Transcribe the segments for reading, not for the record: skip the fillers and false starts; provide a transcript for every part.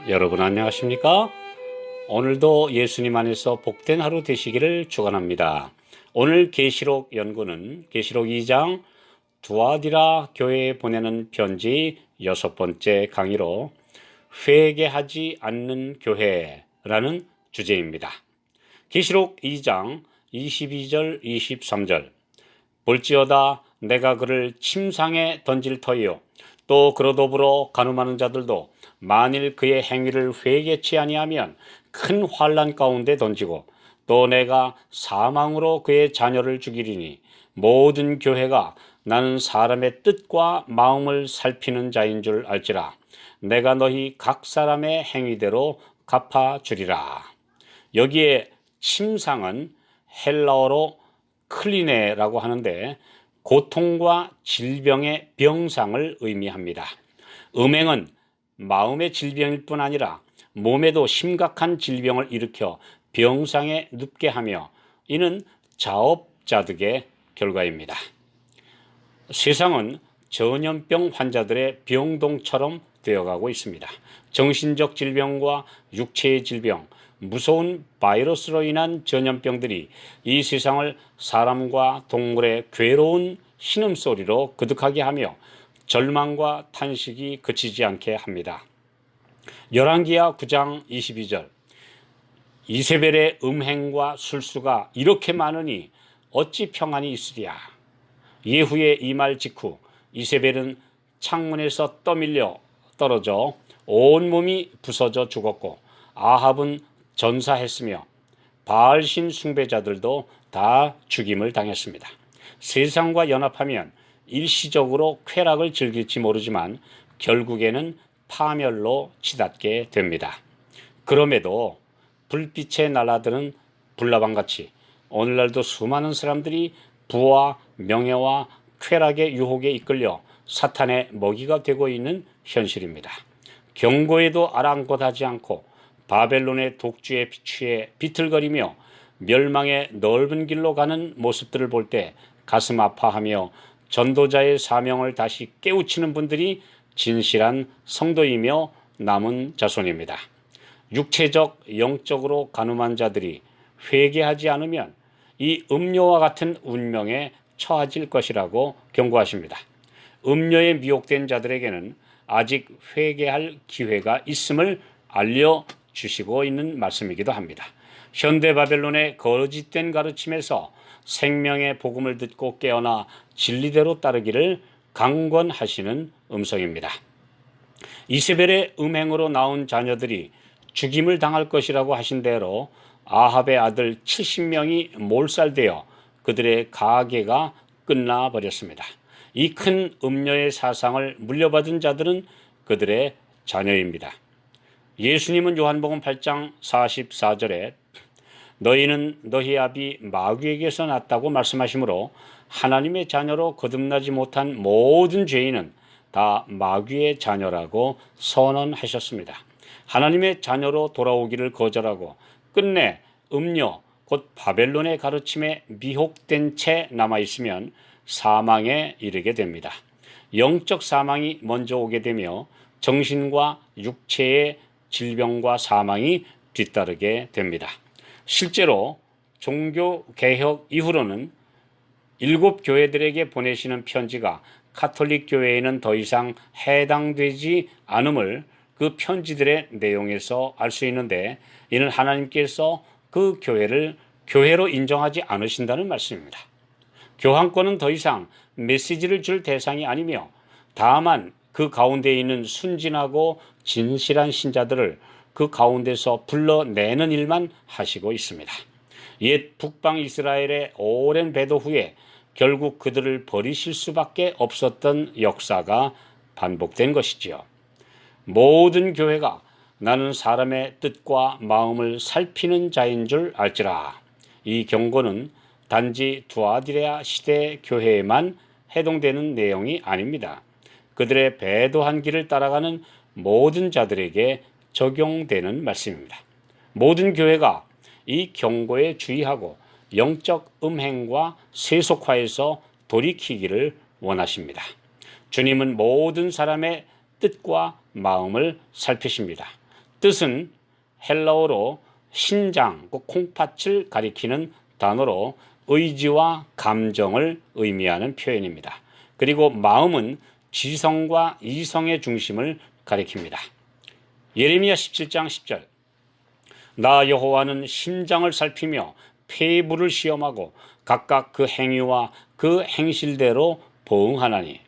여러분 안녕하십니까? 오늘도 예수님 안에서 복된 하루 되시기를 축원합니다. 오늘 계시록 연구는 계시록 2장 두아디라 교회에 보내는 편지 6번째 강의로 회개하지 않는 교회라는 주제입니다. 계시록 2장 22절 23절 볼지어다 내가 그를 침상에 던질 터이요 또 그로 더불어 간음하는 자들도 만일 그의 행위를 회개치 아니하면 큰 환난 가운데 던지고 또 내가 사망으로 그의 자녀를 죽이리니 모든 교회가 나는 사람의 뜻과 마음을 살피는 자인 줄 알지라. 내가 너희 각 사람의 행위대로 갚아주리라. 여기에 침상은 헬라어로 클리네라고 하는데 고통과 질병의 병상을 의미합니다. 음행은 마음의 질병일 뿐 아니라 몸에도 심각한 질병을 일으켜 병상에 눕게 하며 이는 자업자득의 결과입니다. 세상은 전염병 환자들의 병동처럼 되어가고 있습니다. 정신적 질병과 육체의 질병, 무서운 바이러스로 인한 전염병들이 이 세상을 사람과 동물의 괴로운 신음소리로 그득하게 하며 절망과 탄식이 그치지 않게 합니다. 열왕기하 9장 22절 이세벨의 음행과 술수가 이렇게 많으니 어찌 평안이 있으랴. 예후의 이 말 직후 이세벨은 창문에서 떠밀려 떨어져 온몸이 부서져 죽었고 아합은 전사했으며 바알신 숭배자들도 다 죽임을 당했습니다. 세상과 연합하면 일시적으로 쾌락을 즐길지 모르지만 결국에는 파멸로 치닫게 됩니다. 그럼에도 불빛에 날아드는 불나방같이 오늘날도 수많은 사람들이 부와 명예와 쾌락의 유혹에 이끌려 사탄의 먹이가 되고 있는 현실입니다. 경고에도 아랑곳하지 않고 바벨론의 독주에 취해 비틀거리며 멸망의 넓은 길로 가는 모습들을 볼 때 가슴 아파하며 전도자의 사명을 다시 깨우치는 분들이 진실한 성도이며 남은 자손입니다. 육체적, 영적으로 간음한 자들이 회개하지 않으면 이 음료와 같은 운명에 처해질 것이라고 경고하십니다. 음료에 미혹된 자들에게는 아직 회개할 기회가 있음을 알려주시고 있는 말씀이기도 합니다. 현대 바벨론의 거짓된 가르침에서 생명의 복음을 듣고 깨어나 진리대로 따르기를 강권하시는 음성입니다. 이세벨의 음행으로 나온 자녀들이 죽임을 당할 것이라고 하신 대로 아합의 아들 70명이 몰살되어 그들의 가계가 끝나버렸습니다. 이 큰 음녀의 사상을 물려받은 자들은 그들의 자녀입니다. 예수님은 요한복음 8장 44절에 너희는 너희 아비 마귀에게서 났다고 말씀하시므로 하나님의 자녀로 거듭나지 못한 모든 죄인은 다 마귀의 자녀라고 선언하셨습니다. 하나님의 자녀로 돌아오기를 거절하고 끝내 음녀 곧 바벨론의 가르침에 미혹된 채 남아있으면 사망에 이르게 됩니다. 영적 사망이 먼저 오게 되며 정신과 육체의 질병과 사망이 뒤따르게 됩니다. 실제로 종교개혁 이후로는 7교회들에게 보내시는 편지가 카톨릭 교회에는 더 이상 해당되지 않음을 그 편지들의 내용에서 알 수 있는데 이는 하나님께서 그 교회를 교회로 인정하지 않으신다는 말씀입니다. 교황권은 더 이상 메시지를 줄 대상이 아니며 다만 그 가운데 있는 순진하고 진실한 신자들을 그 가운데서 불러내는 일만 하시고 있습니다. 옛 북방 이스라엘의 오랜 배도 후에 결국 그들을 버리실 수밖에 없었던 역사가 반복된 것이지요. 모든 교회가 나는 사람의 뜻과 마음을 살피는 자인 줄 알지라. 이 경고는 단지 두아디라 시대 교회에만 해당되는 내용이 아닙니다. 그들의 배도한 길을 따라가는 모든 자들에게 적용되는 말씀입니다. 모든 교회가 이 경고에 주의하고 영적 음행과 세속화에서 돌이키기를 원하십니다. 주님은 모든 사람의 뜻과 마음을 살피십니다. 뜻은 헬라어로 신장, 그 콩팥을 가리키는 단어로 의지와 감정을 의미하는 표현입니다. 그리고 마음은 지성과 이성의 중심을 가리킵니다. 예레미야 17장 10절 나 여호와는 심장을 살피며 폐부를 시험하고 각각 그 행위와 그 행실대로 보응하나니.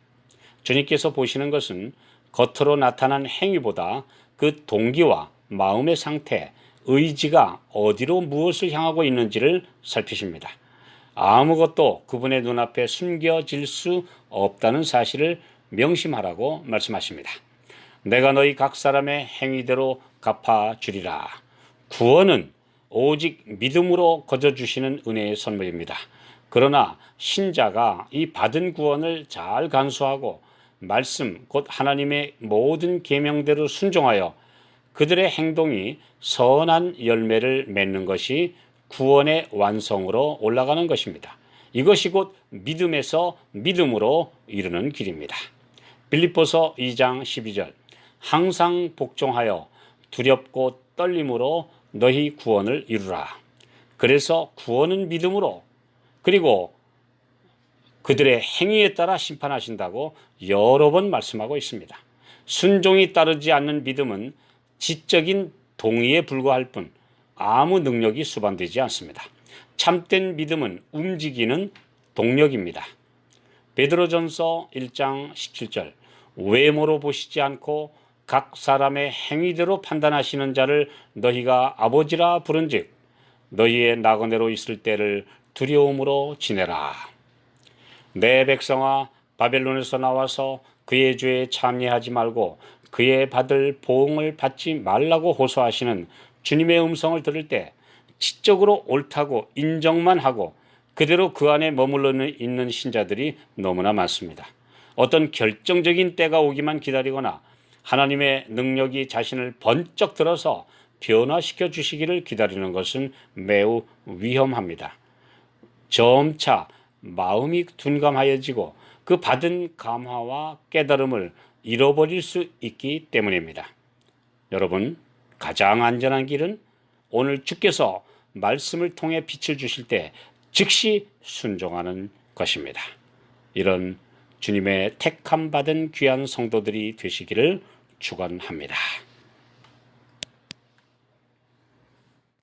주님께서 보시는 것은 겉으로 나타난 행위보다 그 동기와 마음의 상태, 의지가 어디로 무엇을 향하고 있는지를 살피십니다. 아무것도 그분의 눈앞에 숨겨질 수 없다는 사실을 명심하라고 말씀하십니다. 내가 너희 각 사람의 행위대로 갚아주리라. 구원은 오직 믿음으로 거저주시는 은혜의 선물입니다. 그러나 신자가 이 받은 구원을 잘 간수하고 말씀 곧 하나님의 모든 계명대로 순종하여 그들의 행동이 선한 열매를 맺는 것이 구원의 완성으로 올라가는 것입니다. 이것이 곧 믿음에서 믿음으로 이르는 길입니다. 빌립보서 2장 12절 항상 복종하여 두렵고 떨림으로 너희 구원을 이루라. 그래서 구원은 믿음으로 그리고 그들의 행위에 따라 심판하신다고 여러 번 말씀하고 있습니다. 순종이 따르지 않는 믿음은 지적인 동의에 불과할 뿐 아무 능력이 수반되지 않습니다. 참된 믿음은 움직이는 동력입니다. 베드로전서 1장 17절 외모로 보시지 않고 각 사람의 행위대로 판단하시는 자를 너희가 아버지라 부른즉 너희의 나그네로 있을 때를 두려움으로 지내라. 내 백성아 바벨론에서 나와서 그의 죄에 참여하지 말고 그의 받을 보응을 받지 말라고 호소하시는 주님의 음성을 들을 때 지적으로 옳다고 인정만 하고 그대로 그 안에 머물러 있는 신자들이 너무나 많습니다. 어떤 결정적인 때가 오기만 기다리거나 하나님의 능력이 자신을 번쩍 들어서 변화시켜 주시기를 기다리는 것은 매우 위험합니다. 점차 마음이 둔감하여지고 그 받은 감화와 깨달음을 잃어버릴 수 있기 때문입니다. 여러분, 가장 안전한 길은 오늘 주께서 말씀을 통해 빛을 주실 때 즉시 순종하는 것입니다. 이런 주님의 택함 받은 귀한 성도들이 되시기를 축원합니다.